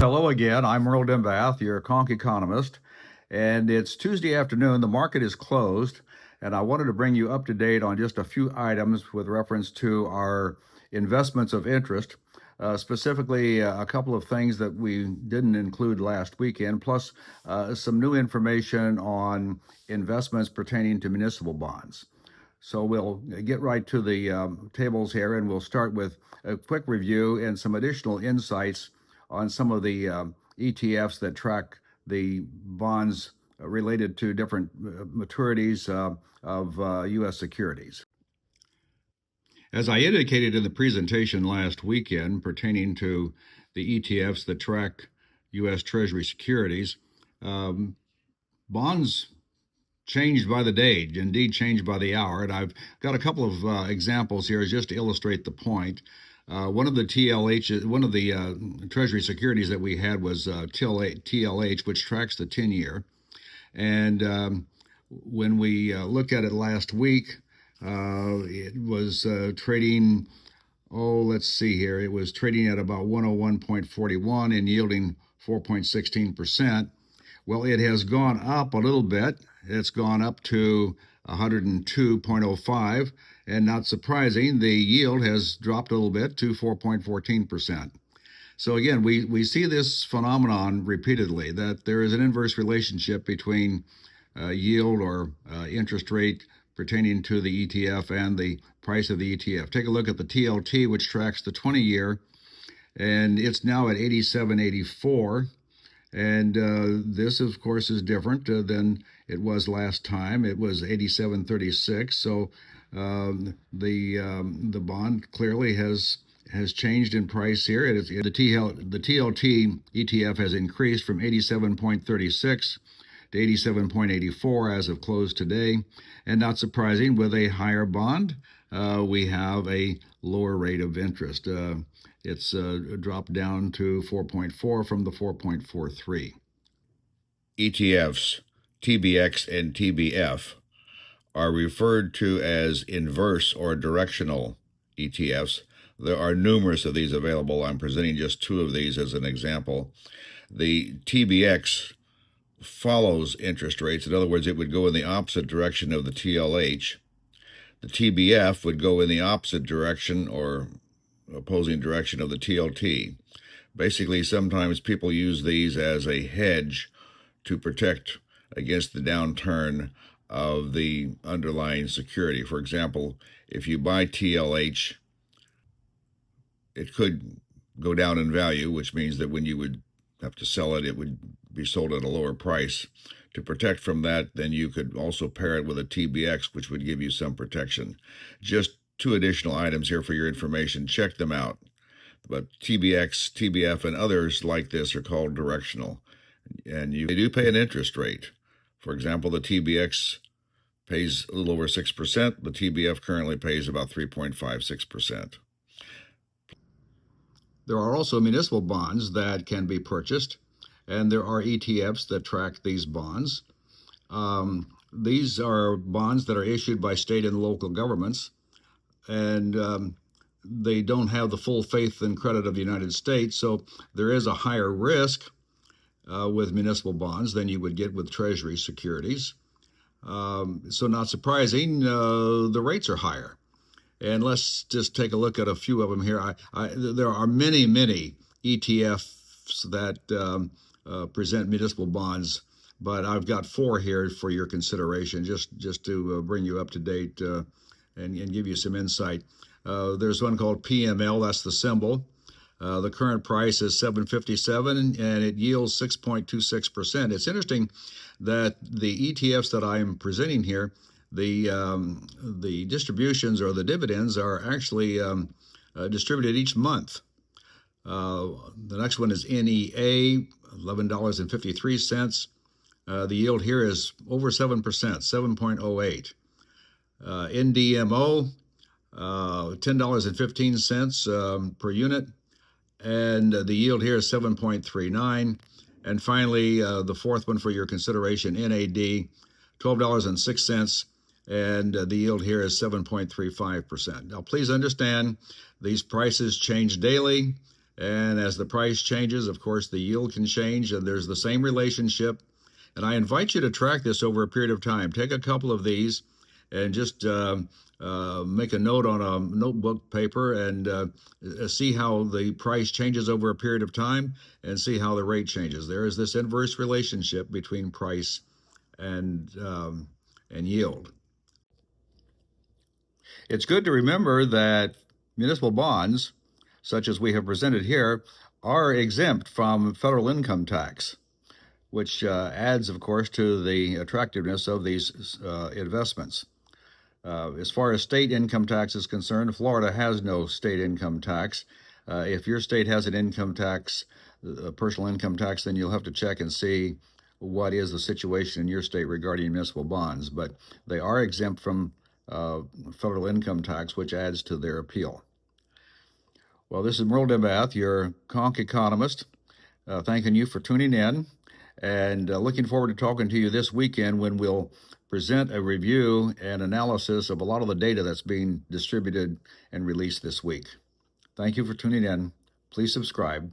Hello again. I'm Merle Dimbath, your conch economist, and it's Tuesday afternoon. The market is closed, and I wanted to bring you up to date on just a few items with reference to our investments of interest, specifically a couple of things that we didn't include last weekend, plus some new information on investments pertaining to municipal bonds. So we'll get right to the tables here, and we'll start with a quick review and some additional insights on some of the ETFs that track the bonds related to different maturities of U.S. securities. As I indicated in the presentation last weekend pertaining to the ETFs that track U.S. Treasury securities, bonds changed by the day, indeed changed by the hour. And I've got a couple of examples here just to illustrate the point. One of the Treasury securities that we had was TLH, which tracks the 10-year. And when we looked at it last week, it was trading, let's see here. It was trading at about 101.41 and yielding 4.16%. Well, it has gone up a little bit. It's gone up to 102.05, and not surprising, the yield has dropped a little bit to 4.14%. So again, we see this phenomenon repeatedly, that there is an inverse relationship between yield or interest rate pertaining to the ETF and the price of the ETF. Take a look at the TLT, which tracks the 20-year, and it's now at 87.84. And this, of course, is different than it was last time. It was 87.36. So the bond clearly has changed in price here. The TLT ETF has increased from 87.36 to 87.84 as of close today. And not surprising, with a higher bond, we have a lower rate of interest. It's dropped down to 4.4 from the 4.43. ETFs, TBX and TBF, are referred to as inverse or directional ETFs. There are numerous of these available. I'm presenting just two of these as an example. The TBX follows interest rates. In other words, it would go in the opposite direction of the TLH. The TBF would go in the opposite direction or opposing direction of the TLT. Basically, sometimes people use these as a hedge to protect against the downturn of the underlying security. For example, if you buy TLH, it could go down in value, which means that when you would have to sell it, it would be sold at a lower price. To protect from that, then you could also pair it with a TBX, which would give you some protection. Just two additional items here for your information. Check them out. But TBX, TBF, and others like this are called directional. And they do pay an interest rate. For example, the TBX pays a little over 6%. The TBF currently pays about 3.56%. There are also municipal bonds that can be purchased, and there are ETFs that track these bonds. These are bonds that are issued by state and local governments, and they don't have the full faith and credit of the United States, so there is a higher risk with municipal bonds than you would get with Treasury securities. So not surprising, the rates are higher. And let's just take a look at a few of them here. There are many ETFs that present municipal bonds, but I've got four here for your consideration, just to bring you up to date and give you some insight. There's one called PML, that's the symbol. The current price is $7.57, and it yields 6.26%. It's interesting that the ETFs that I'm presenting here, the distributions or the dividends are actually distributed each month. The next one is NEA, $11.53. The yield here is over 7%, 7.08. NDMO, $10.15 per unit, and the yield here is 7.39. And finally, the fourth one for your consideration, NAD, $12.06, and the yield here is 7.35%. Now, please understand, these prices change daily. And as the price changes, of course, the yield can change, and there's the same relationship. And I invite you to track this over a period of time. Take a couple of these and just make a note on a notebook paper and see how the price changes over a period of time and see how the rate changes. There is this inverse relationship between price and yield. It's good to remember that municipal bonds, such as we have presented here, are exempt from federal income tax, which adds, of course, to the attractiveness of these investments. As far as state income tax is concerned, Florida has no state income tax. If your state has an income tax, a personal income tax, then you'll have to check and see what is the situation in your state regarding municipal bonds. But they are exempt from federal income tax, which adds to their appeal. Well, this is Merle DeBath, your conch economist, thanking you for tuning in and looking forward to talking to you this weekend when we'll present a review and analysis of a lot of the data that's being distributed and released this week. Thank you for tuning in. Please subscribe.